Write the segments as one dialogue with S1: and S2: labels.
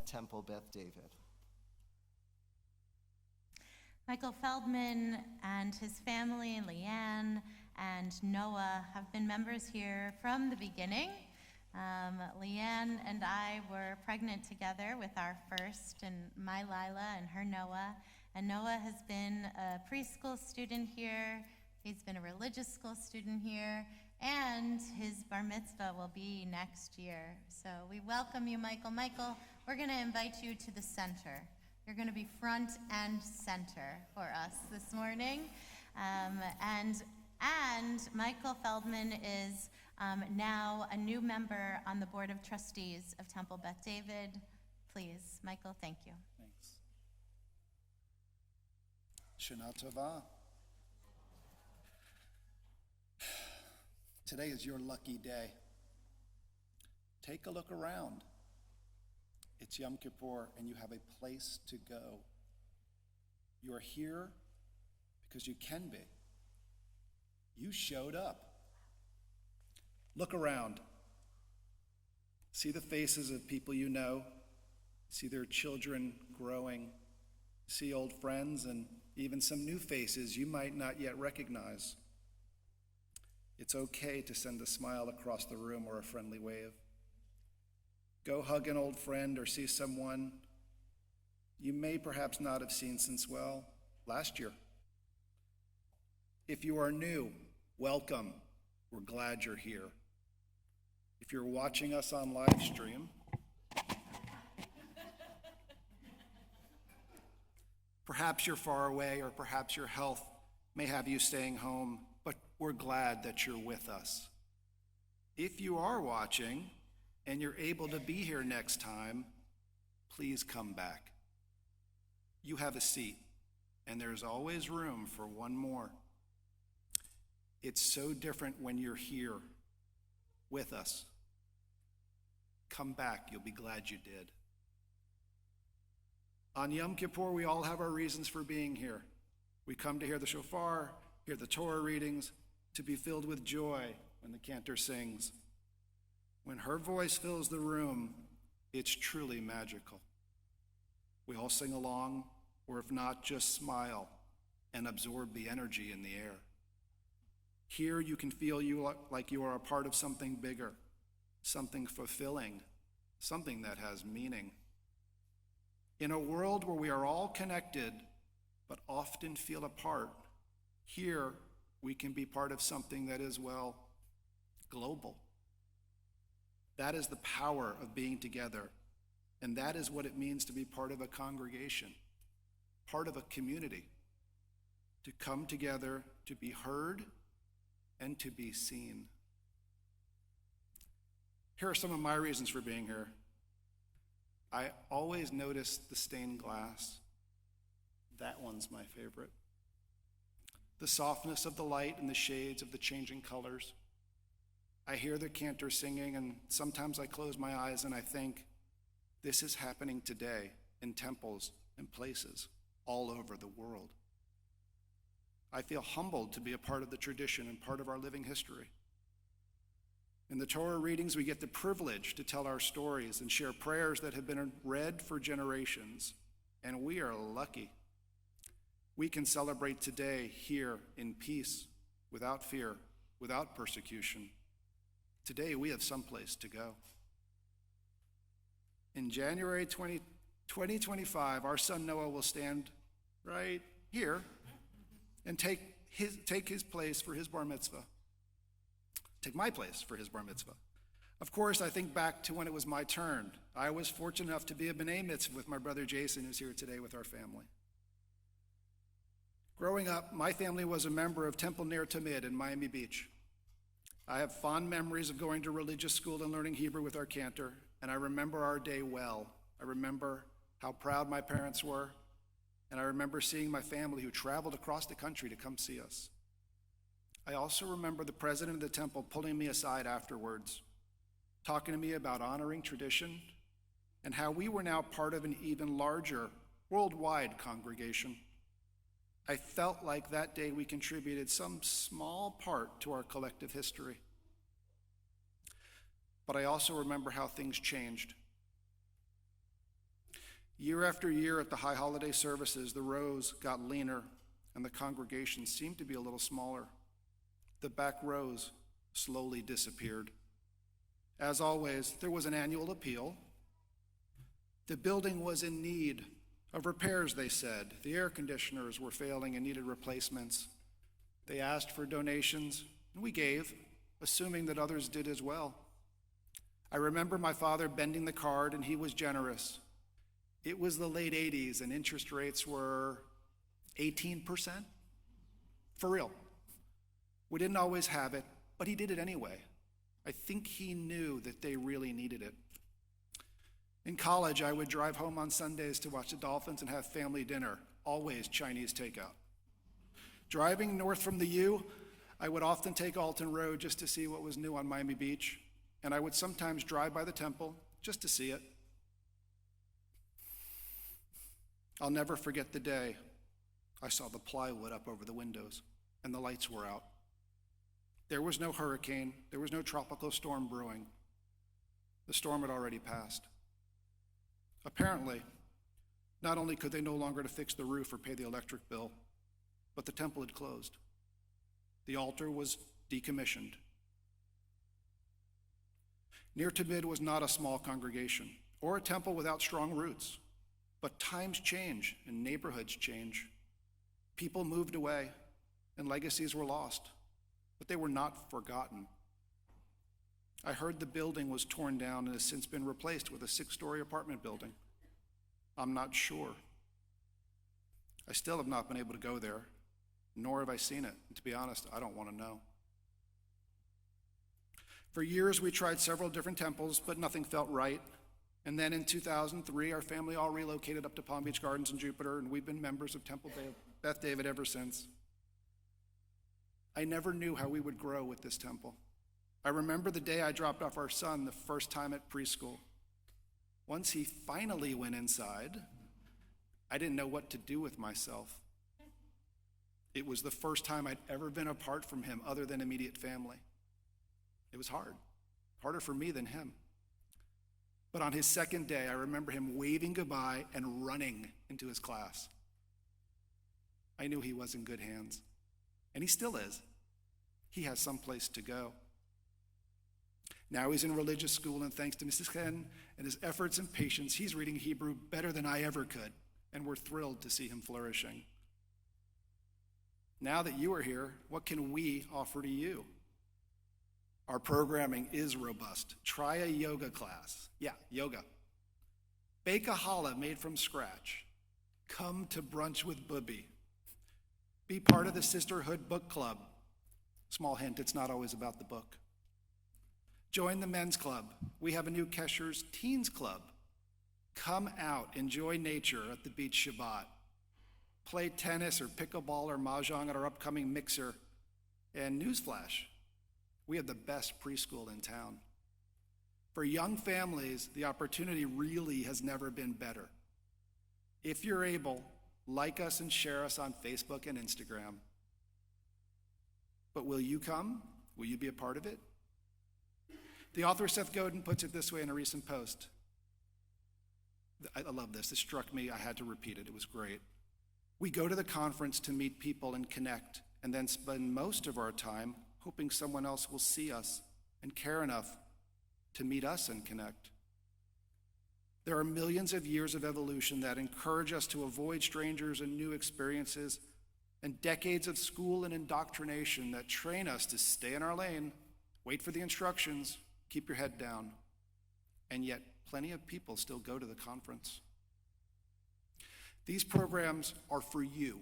S1: Temple Beth David.
S2: Michael Feldman and his family, Leanne and Noah, have been members here from the beginning. Leanne and I were pregnant together with our first, and my Lila and her Noah. And Noah has been a preschool student here. He's been a religious school student here, and his bar mitzvah will be next year. So we welcome you, Michael. Michael, we're going to invite you to the center. You're going to be front and center for us this morning. And Michael Feldman is now a new member on the Board of Trustees of Temple Beth David. Please, Michael, thank you.
S3: Thanks. Shana Tova. Today is your lucky day. Take a look around. It's Yom Kippur, and you have a place to go. You are here because you can be. You showed up. Look around. See the faces of people you know. See their children growing. See old friends and even some new faces you might not yet recognize. It's okay to send a smile across the room or a friendly wave. Go hug an old friend or see someone you may perhaps not have seen since, well, last year. If you are new, welcome. We're glad you're here. If you're watching us on live stream, perhaps you're far away or perhaps your health may have you staying home, but we're glad that you're with us. If you are watching and you're able to be here next time, please come back. You have a seat, and there's always room for one more. It's so different when you're here with us. Come back, you'll be glad you did. On Yom Kippur, we all have our reasons for being here. We come to hear the shofar, hear the Torah readings, to be filled with joy when the cantor sings. When her voice fills the room, it's truly magical. We all sing along, or if not, just smile and absorb the energy in the air. Here you can feel like you are a part of something bigger, something fulfilling, something that has meaning. In a world where we are all connected, but often feel apart, here we can be part of something that is, well, global. That is the power of being together, and that is what it means to be part of a congregation, part of a community, to come together, to be heard, and to be seen. Here are some of my reasons for being here. I always notice the stained glass. That one's my favorite. The softness of the light and the shades of the changing colors. I hear the cantor singing, and sometimes I close my eyes and I think, this is happening today in temples and places all over the world. I feel humbled to be a part of the tradition and part of our living history. In the Torah readings, we get the privilege to tell our stories and share prayers that have been read for generations, and we are lucky. We can celebrate today here in peace, without fear, without persecution. Today, we have someplace to go. In January 2025, our son Noah will stand right here and take his place for his bar mitzvah. Take my place for his bar mitzvah. Of course, I think back to when it was my turn. I was fortunate enough to be a b'nai mitzvah with my brother Jason, who's here today with our family. Growing up, my family was a member of Temple Ner Tamid in Miami Beach. I have fond memories of going to religious school and learning Hebrew with our cantor, and I remember our day well. I remember how proud my parents were, and I remember seeing my family who traveled across the country to come see us. I also remember the president of the temple pulling me aside afterwards, talking to me about honoring tradition and how we were now part of an even larger worldwide congregation. I felt like that day we contributed some small part to our collective history. But I also remember how things changed. Year after year at the high holiday services, the rows got leaner and the congregation seemed to be a little smaller. The back rows slowly disappeared. As always, there was an annual appeal. The building was in need of repairs, they said. The air conditioners were failing and needed replacements. They asked for donations, and we gave, assuming that others did as well. I remember my father bending the card, and he was generous. It was the late 80s, and interest rates were 18%. For real. We didn't always have it, but he did it anyway. I think he knew that they really needed it. In college, I would drive home on Sundays to watch the Dolphins and have family dinner, always Chinese takeout. Driving north from the U, I would often take Alton Road just to see what was new on Miami Beach, and I would sometimes drive by the temple just to see it. I'll never forget the day I saw the plywood up over the windows and the lights were out. There was no hurricane, there was no tropical storm brewing. The storm had already passed. Apparently, not only could they no longer fix the roof or pay the electric bill, but the temple had closed. The altar was decommissioned. Near Tamid was not a small congregation or a temple without strong roots, but times change and neighborhoods change. People moved away and legacies were lost, but they were not forgotten. I heard the building was torn down and has since been replaced with a 6-story apartment building. I'm not sure. I still have not been able to go there, nor have I seen it. And to be honest, I don't want to know. For years, we tried several different temples, but nothing felt right. And then in 2003, our family all relocated up to Palm Beach Gardens in Jupiter, and we've been members of Temple Beth David ever since. I never knew how we would grow with this temple. I remember the day I dropped off our son the first time at preschool. Once he finally went inside, I didn't know what to do with myself. It was the first time I'd ever been apart from him other than immediate family. It was hard, harder for me than him. But on his second day, I remember him waving goodbye and running into his class. I knew he was in good hands, and he still is. He has someplace to go. Now he's in religious school, and thanks to Mrs. Chen and his efforts and patience, he's reading Hebrew better than I ever could, and we're thrilled to see him flourishing. Now that you are here, what can we offer to you? Our programming is robust. Try a yoga class. Yeah, yoga. Bake a challah made from scratch. Come to brunch with Bubby. Be part of the Sisterhood Book Club. Small hint, it's not always about the book. Join the men's club. We have a new Kesher's Teens Club. Come out, enjoy nature at the beach Shabbat. Play tennis or pickleball or mahjong at our upcoming mixer. And newsflash, we have the best preschool in town. For young families, the opportunity really has never been better. If you're able, like us and share us on Facebook and Instagram. But will you come? Will you be a part of it? The author Seth Godin puts it this way in a recent post. I love this. This struck me. I had to repeat it. It was great. We go to the conference to meet people and connect, and then spend most of our time hoping someone else will see us and care enough to meet us and connect. There are millions of years of evolution that encourage us to avoid strangers and new experiences, and decades of school and indoctrination that train us to stay in our lane, wait for the instructions, keep your head down. And yet, plenty of people still go to the conference. These programs are for you,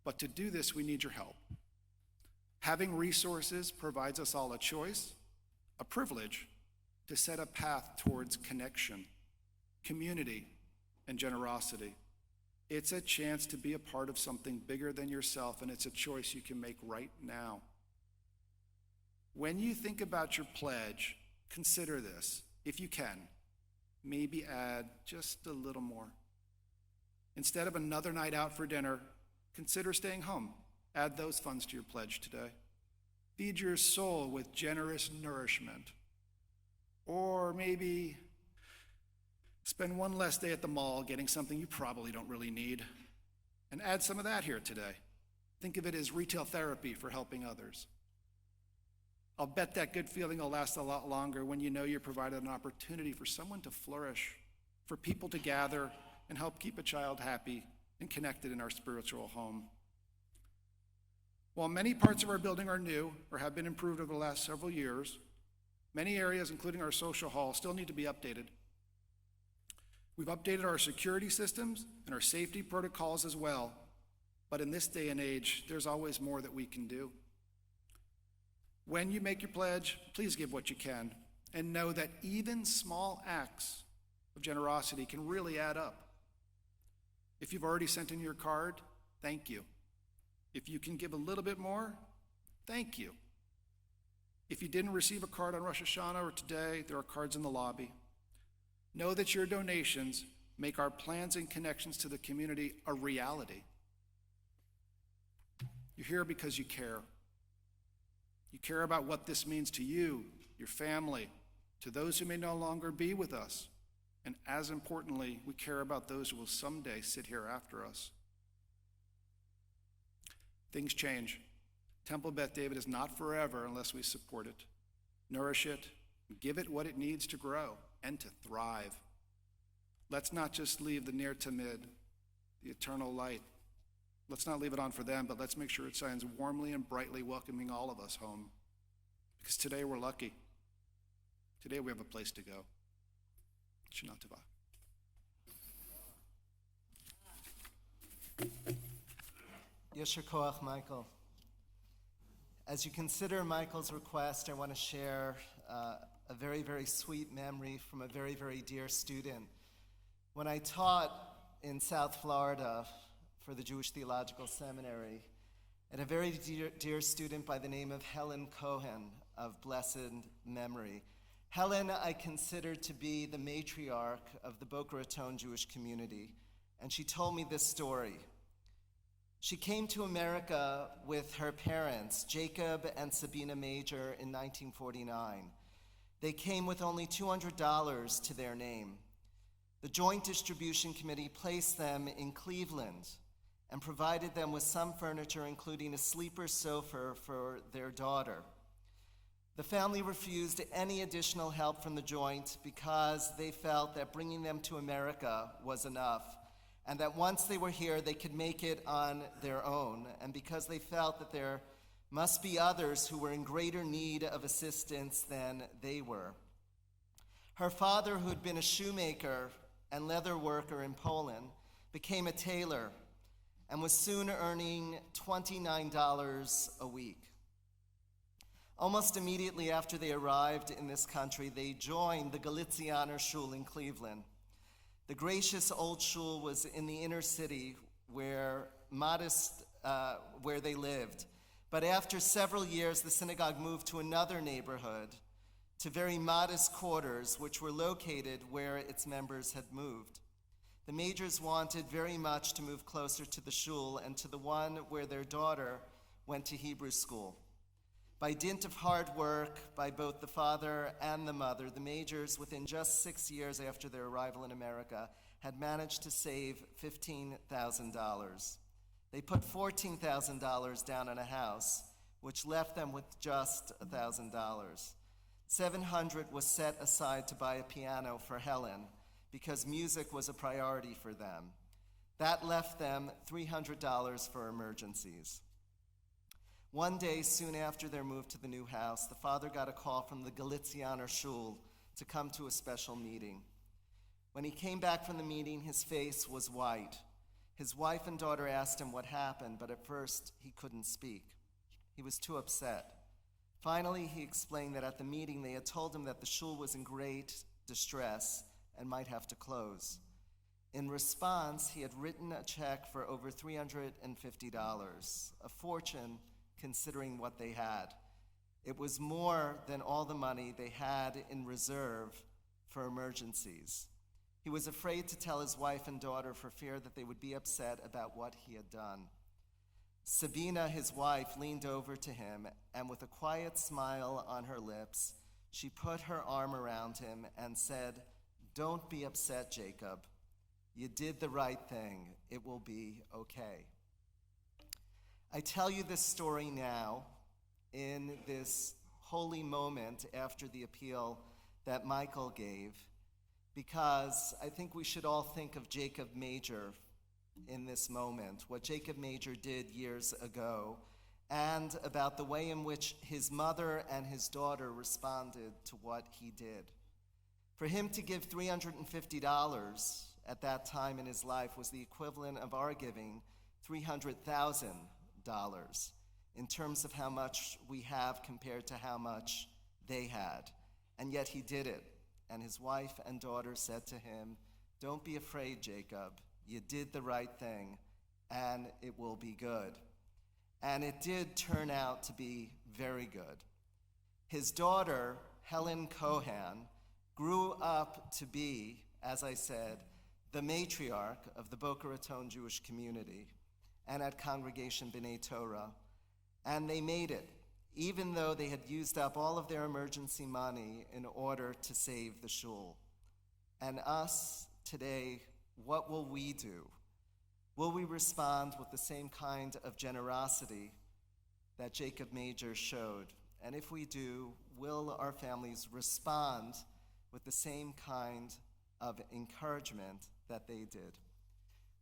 S3: but to do this, we need your help. Having resources provides us all a choice, a privilege, to set a path towards connection, community, and generosity. It's a chance to be a part of something bigger than yourself, and it's a choice you can make right now. When you think about your pledge, consider this. If you can, maybe add just a little more. Instead of another night out for dinner, consider staying home. Add those funds to your pledge today. Feed your soul with generous nourishment. Or maybe Spend one less day at the mall getting something you probably don't really need, and add some of that here today. Think of it as retail therapy for helping others. I'll bet that good feeling will last a lot longer when you know you provided an opportunity for someone to flourish, for people to gather and help keep a child happy and connected in our spiritual home. While many parts of our building are new or have been improved over the last several years, many areas, including our social hall, still need to be updated. We've updated our security systems and our safety protocols as well, but in this day and age, there's always more that we can do. When you make your pledge, please give what you can, and know that even small acts of generosity can really add up. If you've already sent in your card, thank you. If you can give a little bit more, thank you. If you didn't receive a card on Rosh Hashanah or today, there are cards in the lobby. Know that your donations make our plans and connections to the community a reality. You're here because you care. You care about what this means to you, your family, to those who may no longer be with us. And as importantly, we care about those who will someday sit here after us. Things change. Temple Beth David is not forever unless we support it, nourish it, and give it what it needs to grow and to thrive. Let's not just leave the near to mid, the eternal light. Let's not leave it on for them, but let's make sure it shines warmly and brightly, welcoming all of us home. Because today we're lucky. Today we have a place to go. Shana Tova.
S1: Yasher Koach, Michael. As you consider Michael's request, I want to share a very, very sweet memory from a very, very dear student. When I taught in South Florida for the Jewish Theological Seminary, and a very dear student by the name of Helen Cohen of blessed memory. Helen I considered to be the matriarch of the Boca Raton Jewish community, and she told me this story. She came to America with her parents, Jacob and Sabina Major, in 1949. They came with only $200 to their name. The Joint Distribution Committee placed them in Cleveland and provided them with some furniture, including a sleeper sofa for their daughter. The family refused any additional help from the Joint because they felt that bringing them to America was enough, and that once they were here, they could make it on their own, and because they felt that there must be others who were in greater need of assistance than they were. Her father, who had been a shoemaker and leather worker in Poland, became a tailor and was soon earning $29 a week. Almost immediately after they arrived in this country, they joined the Galicianer Shul in Cleveland. The gracious old shul was in the inner city where they lived. But after several years, the synagogue moved to another neighborhood, to very modest quarters, which were located where its members had moved. The Majors wanted very much to move closer to the shul and to the one where their daughter went to Hebrew school. By dint of hard work by both the father and the mother, the Majors, within just 6 years after their arrival in America, had managed to save $15,000. They put $14,000 down on a house, which left them with just $1,000. $700 was set aside to buy a piano for Helen because music was a priority for them. That left them $300 for emergencies. One day, soon after their move to the new house, the father got a call from the Galicianer Shul to come to a special meeting. When he came back from the meeting, his face was white. His wife and daughter asked him what happened, but at first he couldn't speak. He was too upset. Finally, he explained that at the meeting they had told him that the shul was in great distress and might have to close. In response, he had written a check for over $350, a fortune considering what they had. It was more than all the money they had in reserve for emergencies. He was afraid to tell his wife and daughter for fear that they would be upset about what he had done. Sabina, his wife, leaned over to him, and with a quiet smile on her lips, she put her arm around him and said, Don't be upset, Jacob. You did the right thing. It will be okay. I tell you this story now in this holy moment after the appeal that Michael gave, because I think we should all think of Jacob Major in this moment, what Jacob Major did years ago, and about the way in which his mother and his daughter responded to what he did. For him to give $350 at that time in his life was the equivalent of our giving $300,000 in terms of how much we have compared to how much they had. And yet he did it. And his wife and daughter said to him, "Don't be afraid, Jacob. You did the right thing, and it will be good." And it did turn out to be very good. His daughter, Helen Cohan, grew up to be, as I said, the matriarch of the Boca Raton Jewish community and at Congregation B'nai Torah. And they made it, even though they had used up all of their emergency money in order to save the shul. And us, today, what will we do? Will we respond with the same kind of generosity that Jacob Major showed? And if we do, will our families respond with the same kind of encouragement that they did?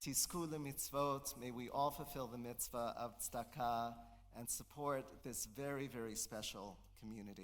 S1: Tizku mitzvot, may we all fulfill the mitzvah of tzedakah and support this very, very special community.